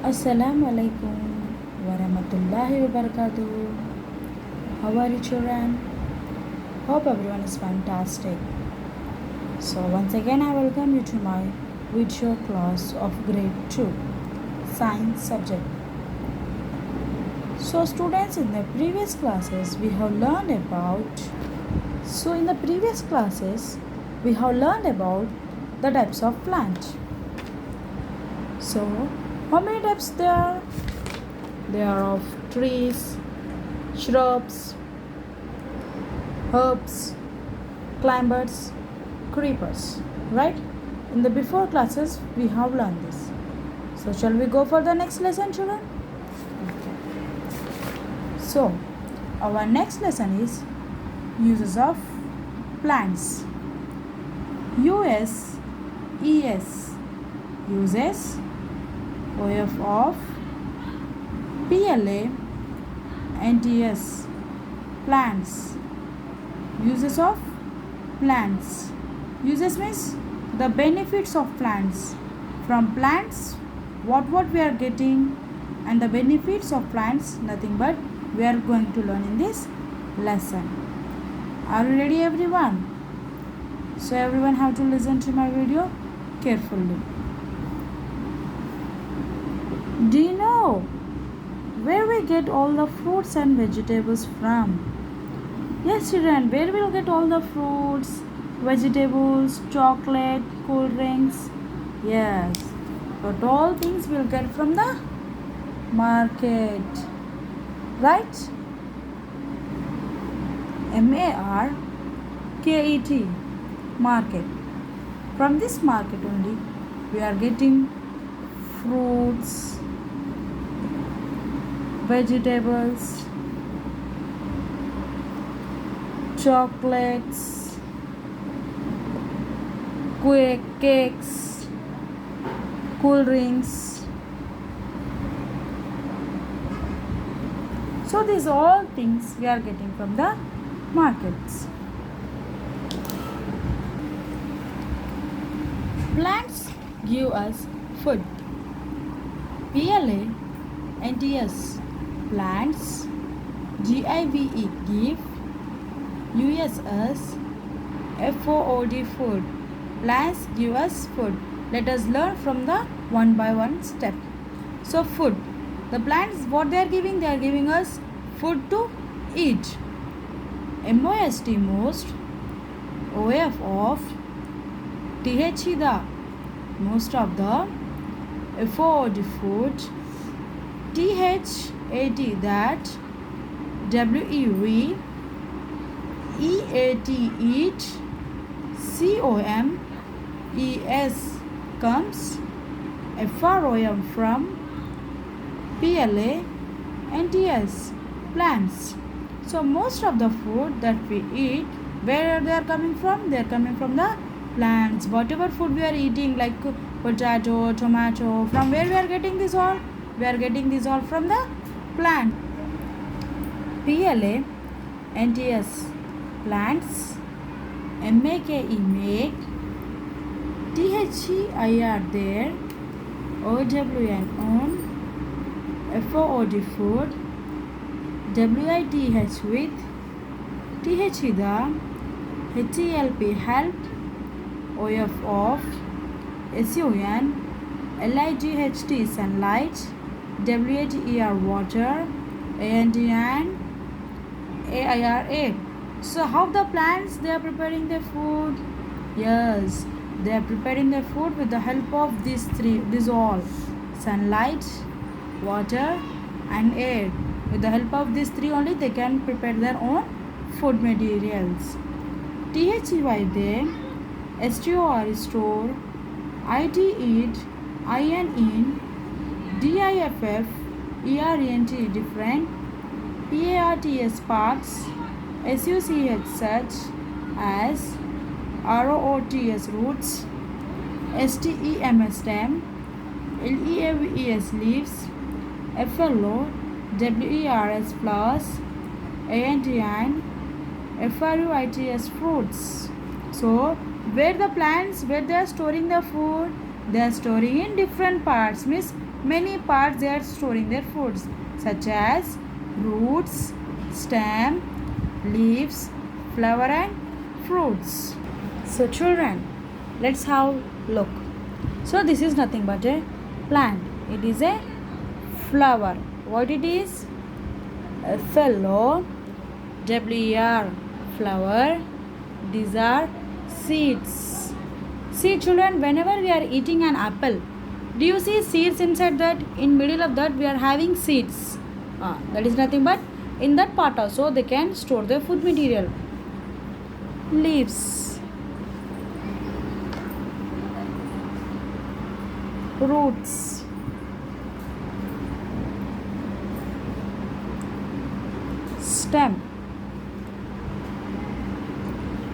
Assalamu alaikum warahmatullahi wabarakatuh. How are you children? Hope everyone is fantastic. So once again I welcome you to my video class of grade 2 science subject. So students, in the previous classes we have learned about the types of plant. So how many types there are? There are of trees, shrubs, herbs, climbers, creepers, right? In the before classes we have learned this. So shall we go for the next lesson, children? So our next lesson is uses of plants. USES uses, OF of, PLA and TS plants. Uses of plants. Uses means the benefits of plants. From plants what we are getting, and the benefits of plants nothing but we are going to learn in this lesson. Are you ready everyone? So everyone have to listen to my video carefully. Do you know where we get all the fruits and vegetables from? Yes children, where we'll get all the fruits, vegetables, chocolate, cool drinks? Yes, but all things we'll get from the market, right? MARKET, market. From this market only we are getting fruits, vegetables, chocolates, cakes, cool drinks. So these all things we are getting from the markets. Plants give us food. PLA and TS plants. GIVE give. USS FOOD food. Plants give us food. Let us learn from the one by one step. So food. The plants what they are giving us food to eat. MOST most. OF of. THE the most of the. FOOD food. THAT that. WEV EAT eat. COMES comes. FROM from. PLA and TS plants. So most of the food that we eat, where they are coming from? They are coming from the plants. Whatever food we are eating like potato, tomato, from where we are getting this all? We are getting this all from the plant. PLA and TS plants. MAKE make. THEIR there. OWN on. FOOD food. WITH with. THE the. HELP help. OF of. SUN. LIGHT sunlight. WATER water. ANDN AIR. So how the plants they are preparing their food? Yes, they are preparing their food with the help of these all: sunlight, water and air. With the help of these three only they can prepare their own food materials. THEY they, STOR store, IT eat, IN in, DIFF ERENT different, PARTS parts, SUCH such as, ROOTS roots, STEM stem, LEAVES leaves, FLO WERS flowers, ANTN FRUITS fruits. So where the plants where they are storing the food, They are storing in different parts, means many parts they are storing their foods, such as roots, stem, leaves, flower and fruits. So children, let's have look. So this is nothing but a plant. It is a flower. What it is? A fellow WR flower. These are seeds. See children, whenever we are eating an apple, do you see seeds inside that? In middle of that we are having seeds. That is nothing but in that part also they can store their food material. Leaves, roots, stem.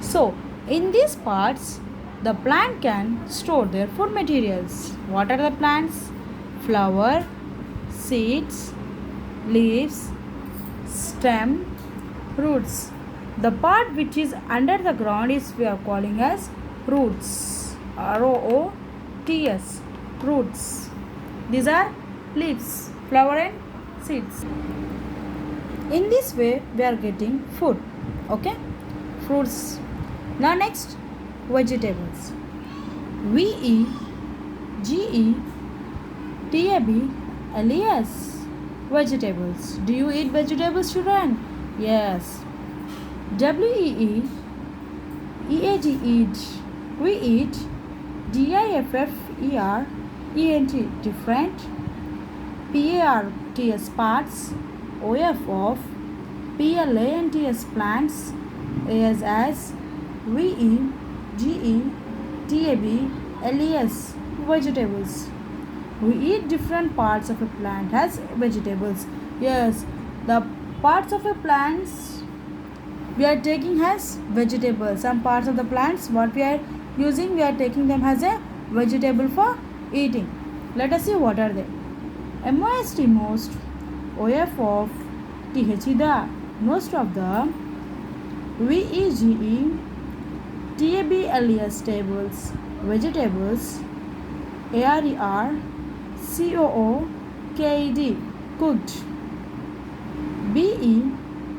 So in these parts the plant can store their food materials. What are the plants? Flower, seeds, leaves, stem, roots. The part which is under the ground is we are calling as roots. ROOTS. Roots. These are leaves, flower and seeds. In this way we are getting food. Okay? Fruits. Now next, vegetables. VEGETABLES. Vegetables. Do you eat vegetables, children? Yes. WEEEAG, eat. We eat. DIFFERENT, different. PARTS, parts. OF, PLANTS, plants. as VEGETABLES, vegetables. We eat different parts of a plant as vegetables. Yes, the parts of a plants we are taking as vegetables. Some parts of the plants what we are using, we are taking them as a vegetable for eating. Let us see what are they. MOST, most. OF, THE, the. Most of the. VEGETABLES, tables, vegetables. ARER, cooked.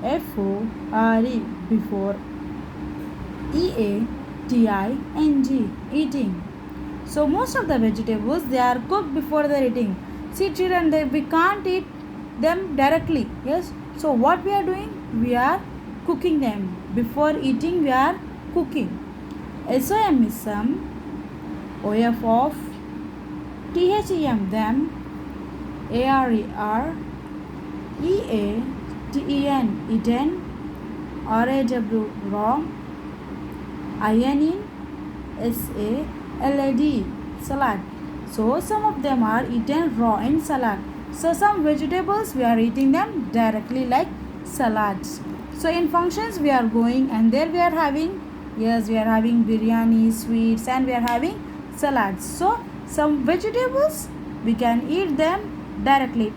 BEFORE, before. EATING, eating. So most of the vegetables they are cooked before they are eating. See children, we can't eat them directly. Yes. So what we are doing? We are cooking them. Before eating we are cooking. SOM is some. OF, THEM, them. ARER, EATEN, eaten. RAW, raw. SALAD, salad. So some of them are eaten raw in salad. So some vegetables we are eating them directly like salads. So in functions we are going and there we are having, yes, we are having biryani, sweets and we are having salads. So some vegetables we can eat them directly.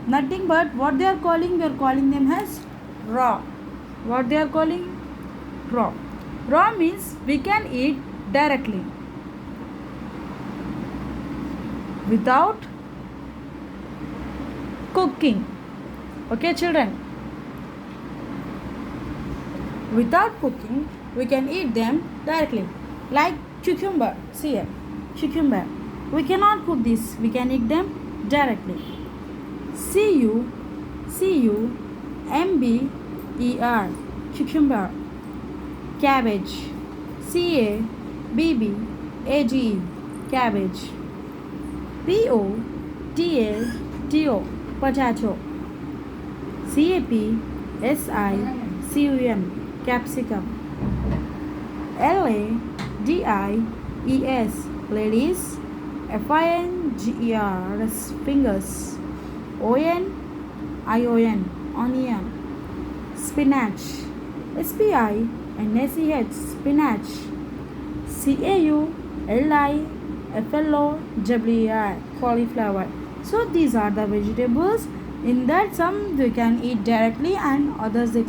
Nothing but what they are calling, we are calling them as raw. What they are calling? Raw. Raw means we can eat directly without cooking. Okay children, without cooking we can eat them directly, like cucumber. See here, cucumber, we cannot cook this, we can eat them directly. CUCUMBER, cucumber. Cabbage, CABBAGE, cabbage. POTATO, potato. CAPSICUM, capsicum. LADIES, ladies. FINGERS, fingers. ONION, onion. Spinach, SPINACH, spinach. CAULIFLOWER, cauliflower. So these are the vegetables. In that some we can eat directly and others we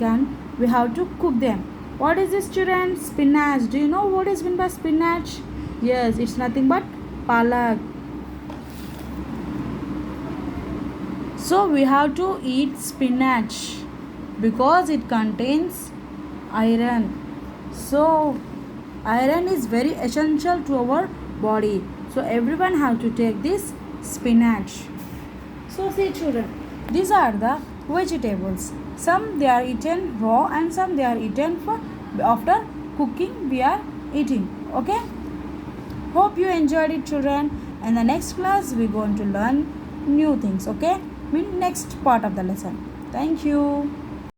have to cook them. What is this children? Spinach. Do you know what is meant by spinach? Yes, it's nothing but Palak. So we have to eat spinach because it contains iron. So iron is very essential to our body. So everyone have to take this spinach. So see children, these are the vegetables. Some they are eaten raw and some they are eaten for after cooking we are eating. Okay. Hope you enjoyed it children. In the next class we are going to learn new things. Okay. In next part of the lesson. Thank you.